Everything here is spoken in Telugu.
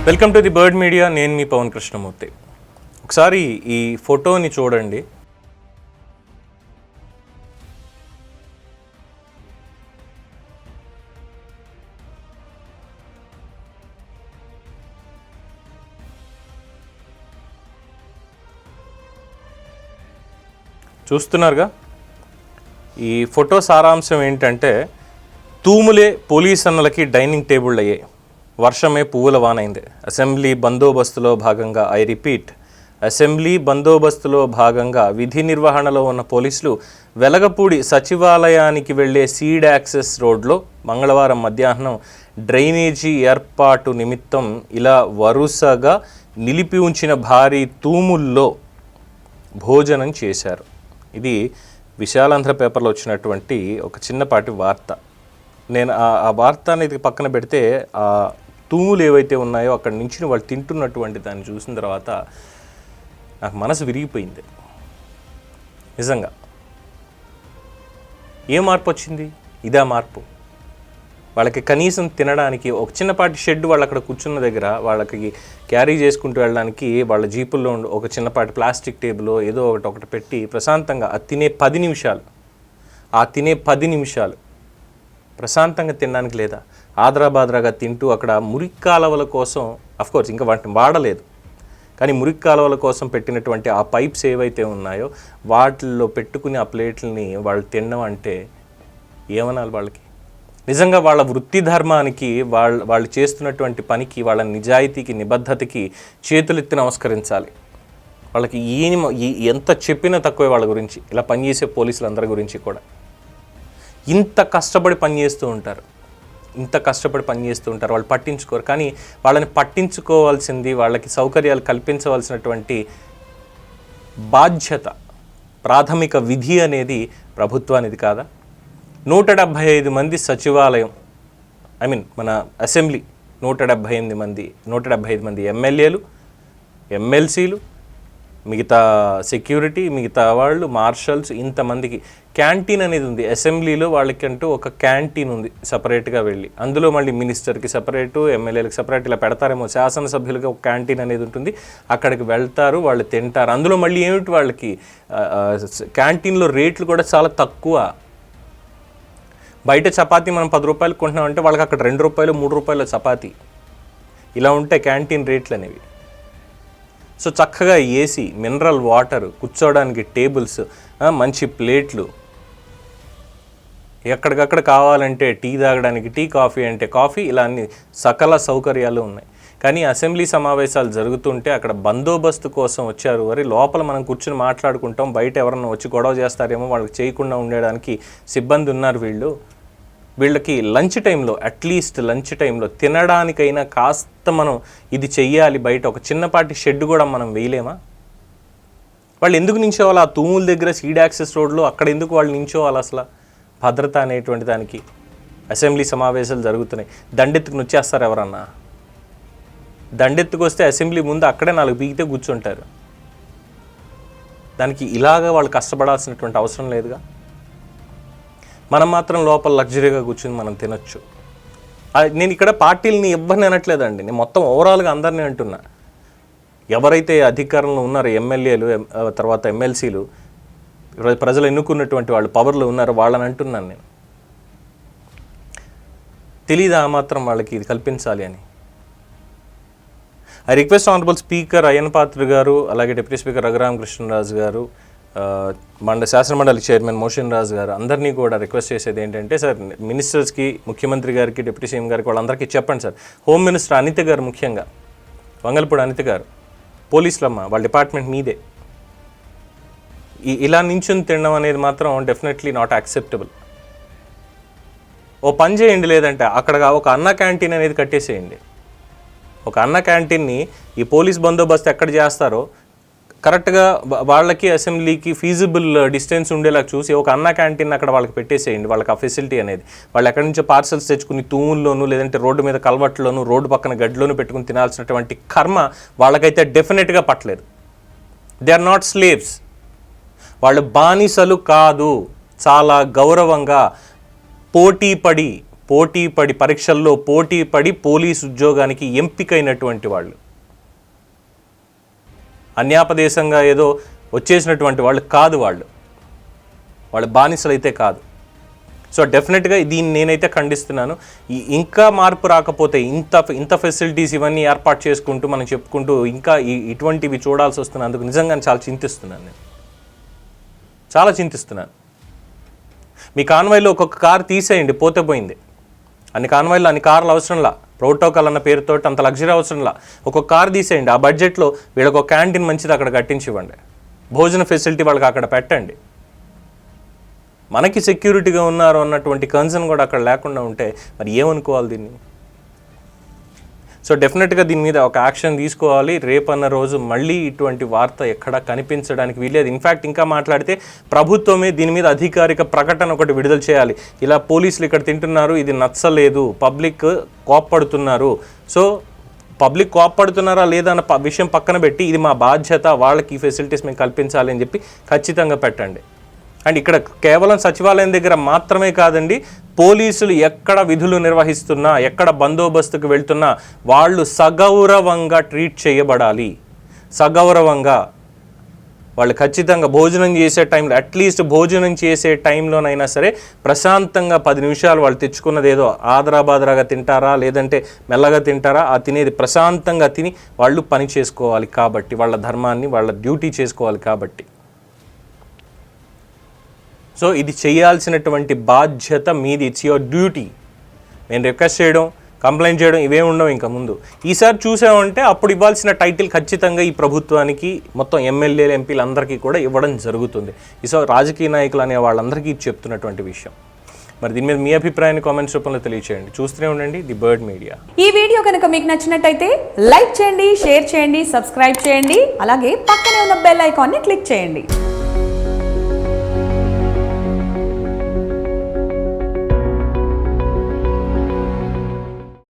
Welcome to the bird media. నేను మీ పవన్ కృష్ణమూర్తి. ఒకసారి ఈ ఫోటోని చూడండి. చూస్తున్నారుగా, ఈ ఫోటో సారాంశం ఏంటంటే, తూములే పోలీస్ అన్నలకి డైనింగ్ టేబుల్ అయ్యాయి, వర్షమే పువ్వుల వానైంది. అసెంబ్లీ బందోబస్తులో భాగంగా, ఐ రిపీట్, అసెంబ్లీ బందోబస్తులో భాగంగా విధి నిర్వహణలో ఉన్న పోలీసులు వెలగపూడి సచివాలయానికి వెళ్లే సీడ్ యాక్సెస్ రోడ్లో మంగళవారం మధ్యాహ్నం డ్రైనేజీ ఏర్పాటు నిమిత్తం ఇలా వరుసగా నిలిపి ఉంచిన భారీ తూముల్లో భోజనం చేశారు. ఇది విశాలాంధ్ర పేపర్లో వచ్చినటువంటి ఒక చిన్నపాటి వార్త. నేను ఆ వార్త అనేది పక్కన పెడితే, ఆ తూములు ఏవైతే ఉన్నాయో అక్కడి నుంచి వాళ్ళు తింటున్నటువంటి దాన్ని చూసిన తర్వాత నాకు మనసు విరిగిపోయింది. నిజంగా ఏ మార్పు వచ్చింది? ఇదా మార్పు? వాళ్ళకి కనీసం తినడానికి ఒక చిన్నపాటి షెడ్, వాళ్ళు అక్కడ కూర్చున్న దగ్గర వాళ్ళకి క్యారీ చేసుకుంటూ వెళ్ళడానికి వాళ్ళ జీపుల్లో ఒక చిన్నపాటి ప్లాస్టిక్ టేబుల్ ఏదో ఒకటి పెట్టి ప్రశాంతంగా ఆ తినే 10 నిమిషాలు ప్రశాంతంగా తినడానికి లేదా? ఆదరాబాదరాగా తింటూ అక్కడ మురికి కాలువల కోసం, అఫ్కోర్స్ ఇంకా వాటిని వాడలేదు, కానీ మురికి కాలువల కోసం పెట్టినటువంటి ఆ పైప్స్ ఏవైతే ఉన్నాయో వాటిల్లో పెట్టుకుని ఆ ప్లేట్లని వాళ్ళు తినడం అంటే ఏమనాలి వాళ్ళకి? నిజంగా వాళ్ళ వృత్తి ధర్మానికి, వాళ్ళు చేస్తున్నటువంటి పనికి, వాళ్ళ నిజాయితీకి, నిబద్ధతకి చేతులెత్తి నమస్కరించాలి. వాళ్ళకి ఎంత చెప్పినా తక్కువే వాళ్ళ గురించి, ఇలా పనిచేసే పోలీసులందరి గురించి కూడా. ఇంత కష్టపడి పనిచేస్తూ ఉంటారు, వాళ్ళు పట్టించుకోరు. కానీ వాళ్ళని పట్టించుకోవాల్సింది, వాళ్ళకి సౌకర్యాలు కల్పించవలసినటువంటి బాధ్యత, ప్రాథమిక విధి అనేది ప్రభుత్వానిది కాదా? 175 మంది సచివాలయం, మన అసెంబ్లీ 175 మంది ఎమ్మెల్యేలు, ఎమ్మెల్సీలు, మిగతా సెక్యూరిటీ, మిగతా వాళ్ళు, మార్షల్స్, ఇంతమందికి క్యాంటీన్ అనేది ఉంది అసెంబ్లీలో. వాళ్ళకంటూ ఒక క్యాంటీన్ ఉంది సపరేట్గా వెళ్ళి, అందులో మళ్ళీ మినిస్టర్కి సపరేటు, ఎమ్మెల్యేలకు సపరేట్ ఇలా పెడతారేమో. శాసనసభ్యులకి ఒక క్యాంటీన్ అనేది ఉంటుంది, అక్కడికి వెళ్తారు, వాళ్ళు తింటారు. అందులో మళ్ళీ ఏమిటి, వాళ్ళకి క్యాంటీన్లో రేట్లు కూడా చాలా తక్కువ. బయట చపాతీ మనం 10 రూపాయలు కొంటున్నామంటే వాళ్ళకి అక్కడ 2 రూపాయలు 3 రూపాయల చపాతీ. ఇలా ఉంటాయి క్యాంటీన్ రేట్లు అనేవి. సో చక్కగా ఏసీ, మినరల్ వాటర్, కూర్చోవడానికి టేబుల్స్, మంచి ప్లేట్లు, ఎక్కడికక్కడ కావాలంటే టీ తాగడానికి టీ, కాఫీ అంటే కాఫీ, ఇలా అన్ని సకల సౌకర్యాలు ఉన్నాయి. కానీ అసెంబ్లీ సమావేశాలు జరుగుతుంటే అక్కడ బందోబస్తు కోసం వచ్చారు. మరి లోపల మనం కూర్చుని మాట్లాడుకుంటాం, బయట ఎవరన్నా వచ్చి గొడవ చేస్తారేమో, వాళ్ళకి చేయకుండా ఉండడానికి సిబ్బంది ఉన్నారు. వీళ్ళకి లంచ్ టైంలో, అట్లీస్ట్ లంచ్ టైంలో తినడానికైనా కాస్త మనం ఇది చెయ్యాలి. బయట ఒక చిన్నపాటి షెడ్ కూడా మనం వేయలేమా? వాళ్ళు ఎందుకు నించోవాలి ఆ తూముల దగ్గర, సీడ్ యాక్సెస్ రోడ్లో? అక్కడ ఎందుకు వాళ్ళు నించోవాలి? అసలు భద్రత అనేటువంటి దానికి. అసెంబ్లీ సమావేశాలు జరుగుతున్నాయి, దండెత్తుకుని వచ్చేస్తారు ఎవరన్నా? దండెత్తుకు వస్తే అసెంబ్లీ ముందు అక్కడే 4 పీకితే కూర్చుంటారు. దానికి ఇలాగా వాళ్ళు కష్టపడాల్సినటువంటి అవసరం లేదుగా. మనం మాత్రం లోపల లగ్జరీగా కూర్చుని మనం తినొచ్చు. నేను ఇక్కడ పార్టీలని ఎవరిని అనట్లేదండి, నేను మొత్తం ఓవరాల్గా అందరినీ అంటున్నా. ఎవరైతే అధికారంలో ఉన్నారో, ఎమ్మెల్యేలు, తర్వాత ఎమ్మెల్సీలు, ప్రజలు ఎన్నుకున్నటువంటి వాళ్ళు పవర్లో ఉన్నారో వాళ్ళని అంటున్నాను నేను. తెలీదా ఆ మాత్రం వాళ్ళకి ఇది కల్పించాలి అని? I request honourable speaker Ayyan పాత్ర గారు, అలాగే డిప్యూటీ స్పీకర్ రఘురామకృష్ణరాజు గారు, శాసనమండలి చైర్మన్ మోషన్ రాజు గారు, అందరినీ కూడా రిక్వెస్ట్ చేసేది ఏంటంటే, సార్ మినిస్టర్స్కి, ముఖ్యమంత్రి గారికి, డిప్యూటీ సీఎం గారికి, వాళ్ళందరికీ చెప్పండి సార్. హోమ్ మినిస్టర్ అనిత గారు, ముఖ్యంగా వంగలపూడి అనిత గారు, పోలీసులమ్మ, వాళ్ళ డిపార్ట్మెంట్ మీదే. ఇలా నించుని తినడం అనేది మాత్రం డెఫినెట్లీ నాట్ యాక్సెప్టబుల్. ఓ పని చేయండి, లేదంటే అక్కడ ఒక అన్న క్యాంటీన్ అనేది కట్టేసేయండి. ఒక అన్న క్యాంటీన్ని ఈ పోలీస్ బందోబస్తు ఎక్కడ చేస్తారో కరెక్ట్గా వాళ్ళకి అసెంబ్లీకి ఫీజిబుల్ డిస్టెన్స్ ఉండేలా చూసి ఒక అన్న క్యాంటీన్ అక్కడ వాళ్ళకి పెట్టేసేయండి. వాళ్ళకి ఆ ఫెసిలిటీ అనేది, వాళ్ళు ఎక్కడి నుంచో పార్సల్స్ తెచ్చుకుని తూముల్లోనూ, లేదంటే రోడ్డు మీద కలవట్లోనూ, రోడ్డు పక్కన గడ్డిలోనూ పెట్టుకుని తినాల్సినటువంటి కర్మ వాళ్ళకైతే డెఫినెట్గా పట్టలేదు. They are not slaves. వాళ్ళు బానిసలు కాదు. చాలా గౌరవంగా పోటీ పరీక్షల్లో పోటీ పడి పోలీస్ ఉద్యోగానికి ఎంపికైనటువంటి వాళ్ళు, అన్యాపదేశంగా ఏదో వచ్చేసినటువంటి వాళ్ళు కాదు, వాళ్ళ బానిసలు అయితే కాదు. సో డెఫినెట్గా దీన్ని నేనైతే ఖండిస్తున్నాను. ఇంకా మార్పు రాకపోతే ఇంత ఫెసిలిటీస్ ఇవన్నీ ఏర్పాటు చేసుకుంటూ మనం చెప్పుకుంటూ ఇంకా ఇటువంటివి చూడాల్సి వస్తున్నందుకు నిజంగా చాలా చింతిస్తున్నాను. నేను చాలా చింతిస్తున్నాను. మీ కాన్వాయ్లో ఒక్కొక్క కారు తీసేయండి, పోతే పోయింది. అన్ని కాన్వాయ్లో అన్ని కార్లు అవసరంలా, ప్రోటోకాల్ అన్న పేరుతో అంత లగ్జరీ అవసరంలా. ఒక్కొక్క కారు తీసేయండి, ఆ బడ్జెట్లో వీళ్ళకి ఒక క్యాంటీన్ మంచిది అక్కడ కట్టించివ్వండి, భోజన ఫెసిలిటీ వాళ్ళకి అక్కడ పెట్టండి. మనకి సెక్యూరిటీగా ఉన్నారు అన్నటువంటి కన్సర్న్ కూడా అక్కడ లేకుండా ఉంటే మరి ఏమనుకోవాలి దీన్ని? సో డెఫినెట్గా దీని మీద ఒక యాక్షన్ తీసుకోవాలి. రేపన్న రోజు మళ్ళీ ఇటువంటి వార్త ఎక్కడా కనిపించడానికి వీలేదు. ఇన్ఫ్యాక్ట్ ఇంకా మాట్లాడితే ప్రభుత్వమే దీని మీద అధికారిక ప్రకటన ఒకటి విడుదల చేయాలి. ఇలా పోలీసులు ఇక్కడ తింటున్నారు, ఇది నచ్చలేదు, పబ్లిక్ కోప్పడుతున్నారు. సో పబ్లిక్ కోప్పడుతున్నారా లేదా అన్న విషయం పక్కన పెట్టి ఇది మా బాధ్యత, వాళ్ళకి ఈ ఫెసిలిటీస్ మేము కల్పించాలి అని చెప్పి ఖచ్చితంగా పెట్టండి. అండ్ ఇక్కడ కేవలం సచివాలయం దగ్గర మాత్రమే కాదండి, పోలీసులు ఎక్కడ విధులు నిర్వహిస్తున్నా, ఎక్కడ బందోబస్తుకు వెళ్తున్నా వాళ్ళు సగౌరవంగా ట్రీట్ చేయబడాలి. సగౌరవంగా వాళ్ళు ఖచ్చితంగా భోజనం చేసే టైంలో, అట్లీస్ట్ భోజనం చేసే టైంలోనైనా సరే ప్రశాంతంగా 10 నిమిషాలు వాళ్ళు తెచ్చుకున్నది ఏదో ఆదరాబాదరాగా తింటారా లేదంటే మెల్లగా తింటారా, ఆ తినేది ప్రశాంతంగా తిని వాళ్ళు పని చేసుకోవాలి. కాబట్టి వాళ్ళ ధర్మాన్ని వాళ్ళ డ్యూటీ చేసుకోవాలి. కాబట్టి సో ఇది చేయాల్సినటువంటి బాధ్యత మీది, ఇట్స్ యువర్ డ్యూటీ. నేను రిక్వెస్ట్ చేయడం, కంప్లైంట్ చేయడం ఇవే ఉండవు ఇంకా ముందు. ఈసారి చూసామంటే అప్పుడు ఇవ్వాల్సిన టైటిల్ ఖచ్చితంగా ఈ ప్రభుత్వానికి, మొత్తం ఎమ్మెల్యేలు ఎంపీలు అందరికీ కూడా ఇవ్వడం జరుగుతుంది. ఈసారి రాజకీయ నాయకులు అనే వాళ్ళందరికీ చెప్తున్నటువంటి విషయం. మరి దీని మీద మీ అభిప్రాయాన్ని కామెంట్స్ రూపంలో తెలియచేయండి. చూస్తూనే ఉండండి ది బర్డ్ మీడియా. ఈ వీడియో కనుక మీకు నచ్చినట్టయితే లైక్ చేయండి, షేర్ చేయండి, సబ్స్క్రైబ్ చేయండి. అలాగే పక్కనే ఉన్న బెల్ ఐకాన్ని క్లిక్ చేయండి.